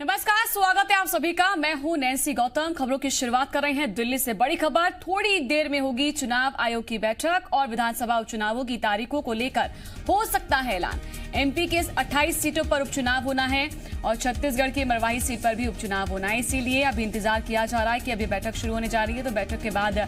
नमस्कार, स्वागत है आप सभी का। मैं हूं नैन्सी गौतम। खबरों की शुरुआत कर रहे हैं दिल्ली से। बड़ी खबर, थोड़ी देर में होगी चुनाव आयोग की बैठक और विधानसभा उपचुनावों की तारीखों को लेकर हो सकता है ऐलान। एमपी के 28 सीटों पर उपचुनाव होना है और छत्तीसगढ़ की मरवाही सीट पर भी उपचुनाव होना है। इसीलिए अभी इंतजार किया जा रहा है कि अभी बैठक शुरू होने जा रही है, तो बैठक के बाद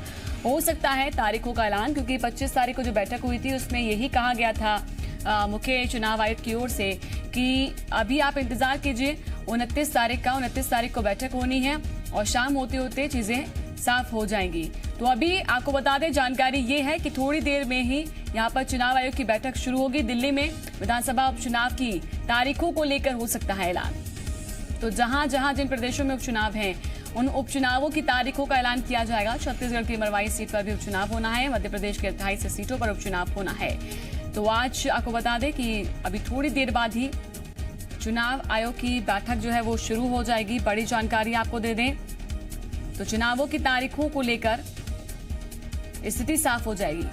हो सकता है तारीखों का ऐलान, क्योंकि 25 तारीख को जो बैठक हुई थी उसमें यही कहा गया था मुख्य चुनाव आयुक्त की ओर से कि अभी आप इंतजार कीजिए, 29 तारीख को बैठक होनी है और शाम होते होते चीजें साफ हो जाएंगी। तो अभी आपको बता दें, जानकारी ये है कि थोड़ी देर में ही यहाँ पर चुनाव आयोग की बैठक शुरू होगी। दिल्ली में विधानसभा उपचुनाव की तारीखों को लेकर हो सकता है ऐलान। तो जहां जहां जिन प्रदेशों में उपचुनाव हैं उन उपचुनावों की तारीखों का ऐलान किया जाएगा। छत्तीसगढ़ की मरवाही सीट पर भी उपचुनाव होना है, मध्य प्रदेश के 28 सीटों पर उपचुनाव होना है। तो आज आपको बता दें कि अभी थोड़ी देर बाद ही चुनाव आयोग की बैठक जो है वो शुरू हो जाएगी। बड़ी जानकारी आपको दे दें तो चुनावों की तारीखों को लेकर स्थिति साफ हो जाएगी।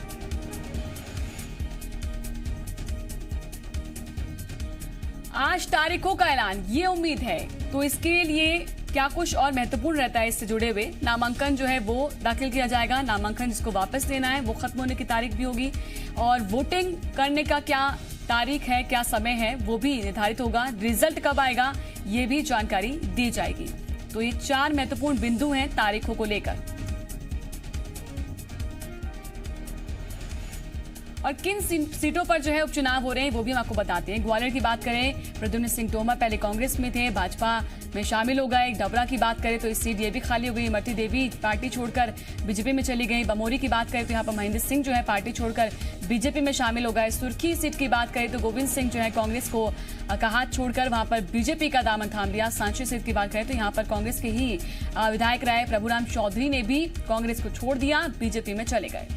आज तारीखों का ऐलान, ये उम्मीद है। तो इसके लिए क्या कुछ और महत्वपूर्ण रहता है इससे जुड़े हुए, नामांकन जो है वो दाखिल किया जाएगा। नामांकन जिसको वापस लेना है वो खत्म होने की तारीख भी होगी और वोटिंग करने का क्या तारीख है, क्या समय है, वो भी निर्धारित होगा। रिजल्ट कब आएगा ये भी जानकारी दी जाएगी। तो ये 4 महत्वपूर्ण बिंदु हैं तारीखों को लेकर। और किन सीटों पर जो है उपचुनाव हो रहे हैं वो भी हम आपको बताते हैं। ग्वालियर की बात करें, प्रद्युम्न सिंह तोमर पहले कांग्रेस में थे, भाजपा में शामिल हो गए। डबरा की बात करें तो इस सीट ये भी खाली हो गई। मरती देवी पार्टी छोड़कर बीजेपी में चली गई। बमोरी की बात करें तो यहाँ पर महेंद्र सिंह जो है पार्टी छोड़कर बीजेपी में शामिल हो गए। सुर्खी सीट की बात करें तो गोविंद सिंह जो है कांग्रेस को का हाथ छोड़कर वहां पर बीजेपी का दामन थाम लिया। सांची सीट की बात करें तो यहाँ पर कांग्रेस के ही विधायक रहे प्रभुराम चौधरी ने भी कांग्रेस को छोड़ दिया, बीजेपी में चले गए।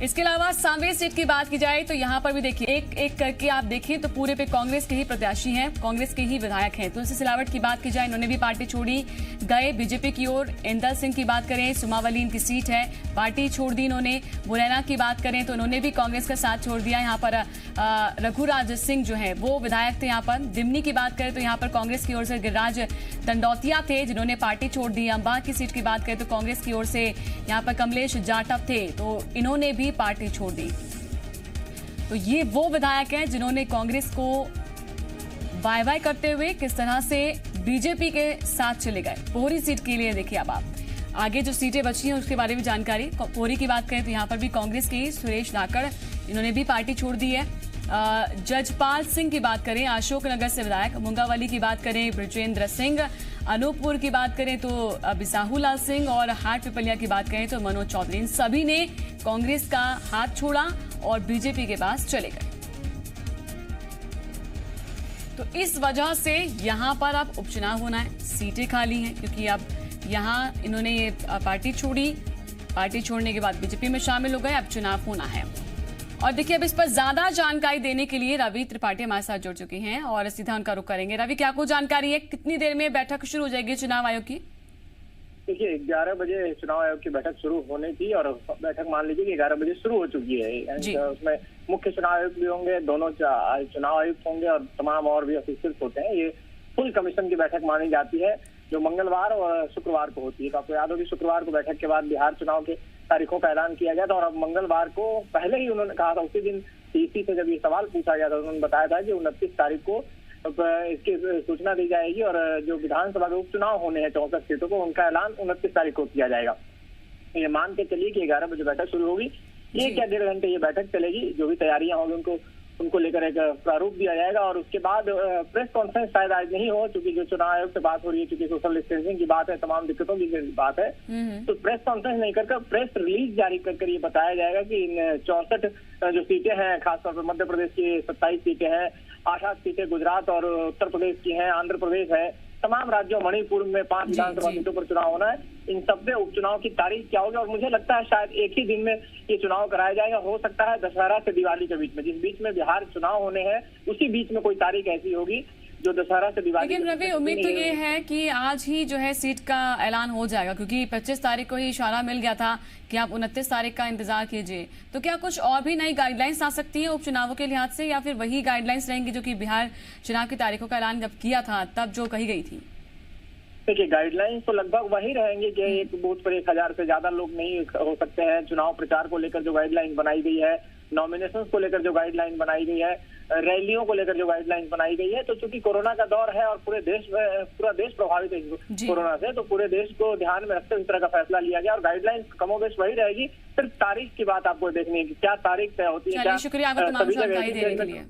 इसके अलावा सांवेर सीट की बात की जाए तो यहाँ पर भी देखिए, एक एक करके आप देखें तो पूरे पे कांग्रेस के ही प्रत्याशी हैं, कांग्रेस के ही विधायक हैं। तुलसी सिलावट की बात की जाए, इन्होंने भी पार्टी छोड़ी, गए बीजेपी की ओर। इंदल सिंह की बात करें, सुमावली इनकी सीट है, पार्टी छोड़ दी इन्होंने। मुरैना की बात करें तो उन्होंने भी कांग्रेस का साथ छोड़ दिया। यहाँ पर रघुराज सिंह जो है वो विधायक थे यहाँ पर। दिमनी की बात करें तो यहाँ पर कांग्रेस की ओर से गिरिराज दंडौतिया थे जिन्होंने पार्टी छोड़ दी। अम्बा की सीट की बात करें तो कांग्रेस की ओर से यहाँ पर कमलेश जाटव थे, तो इन्होंने भी पार्टी छोड़ दी। तो ये वो विधायक हैं जिन्होंने कांग्रेस को बाय बाय करते हुए किस तरह से बीजेपी के साथ चले गए। पोहरी सीट के लिए देखिए अब आप आगे जो सीटें बची हैं उसके बारे में जानकारी। पोहरी की बात करें तो यहाँ पर भी कांग्रेस के सुरेश धाकड़, इन्होंने भी पार्टी छोड़ दी है। जजपाल सिंह की बात करें, अशोकनगर से विधायक। मुंगावली की बात करें, ब्रजेंद्र सिंह। अनूपपुर की बात करें तो बिसाहूलाल सिंह और हाट पिपलिया की बात करें तो मनोज चौधरी। इन सभी ने कांग्रेस का हाथ छोड़ा और बीजेपी के पास चले गए। तो इस वजह से यहां पर अब उपचुनाव होना है, सीटें खाली हैं क्योंकि अब यहां इन्होंने ये पार्टी छोड़ी, पार्टी छोड़ने के बाद बीजेपी में शामिल हो गए, अब चुनाव होना है। और देखिए अब इस पर ज्यादा जानकारी देने के लिए रवि त्रिपाठी हमारे साथ जुड़ चुके हैं और सीधा उनका रुख करेंगे। रवि, क्या कुछ जानकारी है, कितनी देर में बैठक शुरू हो जाएगी चुनाव आयोग की? देखिए 11 बजे चुनाव आयोग की बैठक शुरू होनी थी और बैठक मान लीजिए कि 11 बजे शुरू हो चुकी है। उसमें मुख्य चुनाव आयुक्त भी होंगे, दोनों चुनाव आयुक्त होंगे और तमाम और भी ऑफिसर्स होते हैं। ये फुल कमीशन की बैठक मानी जाती है जो मंगलवार और शुक्रवार को होती है। तो आपको याद होगी शुक्रवार को बैठक के बाद बिहार चुनाव के तारीखों का ऐलान किया गया था और अब मंगलवार को पहले ही उन्होंने कहा था, उसी दिन सीसी से जब ये सवाल पूछा गया था उन्होंने बताया था कि 29 तारीख को इसकी सूचना दी जाएगी और जो विधानसभा के उपचुनाव होने हैं 64 सीटों को, उनका ऐलान 29 तारीख को किया जाएगा। ये मान के चलिए कि 11 बजे बैठक शुरू होगी। 1 या 1.5 घंटे ये बैठक चलेगी। जो भी तैयारियां होंगी उनको लेकर एक प्रारूप दिया जाएगा और उसके बाद प्रेस कॉन्फ्रेंस शायद आज नहीं हो, चूंकि जो चुनाव आयोग से बात हो रही है, चूंकि सोशल डिस्टेंसिंग की बात है, तमाम दिक्कतों की बात है, तो प्रेस कॉन्फ्रेंस नहीं कर प्रेस रिलीज जारी कर ये बताया जाएगा कि इन 64 जो सीटें हैं, खासतौर पर मध्य प्रदेश की 27 सीटें हैं, 8 सीटें गुजरात और उत्तर प्रदेश की हैं, आंध्र प्रदेश है, तमाम राज्यों, मणिपुर में 5 विधानसभा सीटों पर चुनाव होना है। इन सब में उपचुनाव की तारीख क्या होगी और मुझे लगता है शायद एक ही दिन में ये चुनाव कराया जाएगा। हो सकता है दशहरा से दिवाली के बीच में, जिस बीच में बिहार चुनाव होने हैं उसी बीच में कोई तारीख ऐसी होगी जो दशहरा से दिवाली। लेकिन रवि, उम्मीद तो ये है कि आज ही जो है सीट का ऐलान हो जाएगा, क्योंकि 25 तारीख को ही इशारा मिल गया था कि आप 29 तारीख का इंतजार कीजिए। तो क्या कुछ और भी नई गाइडलाइंस आ सकती है उपचुनावों के लिहाज से, या फिर वही गाइडलाइंस रहेंगी जो कि बिहार चुनाव की तारीखों का ऐलान जब किया था तब जो कही गई थी? देखिए, गाइडलाइंस तो लगभग वही रहेंगी कि एक बूथ पर 1000 से ज्यादा लोग नहीं हो सकते हैं। चुनाव प्रचार को लेकर जो गाइडलाइंस बनाई गई है, नॉमिनेशन को लेकर जो गाइडलाइन बनाई गई है, रैलियों को लेकर जो गाइडलाइन बनाई गई है, तो चूंकि कोरोना का दौर है और पूरा देश प्रभावित है कोरोना से, तो पूरे देश को ध्यान में रखते हुए इस तरह का फैसला लिया गया और गाइडलाइन कमोबेश वही रहेगी। सिर्फ तारीख की बात आपको देखनी है कि क्या तारीख तय होती है। शुक्रिया आपका तमाम जानकारी देने के लिए।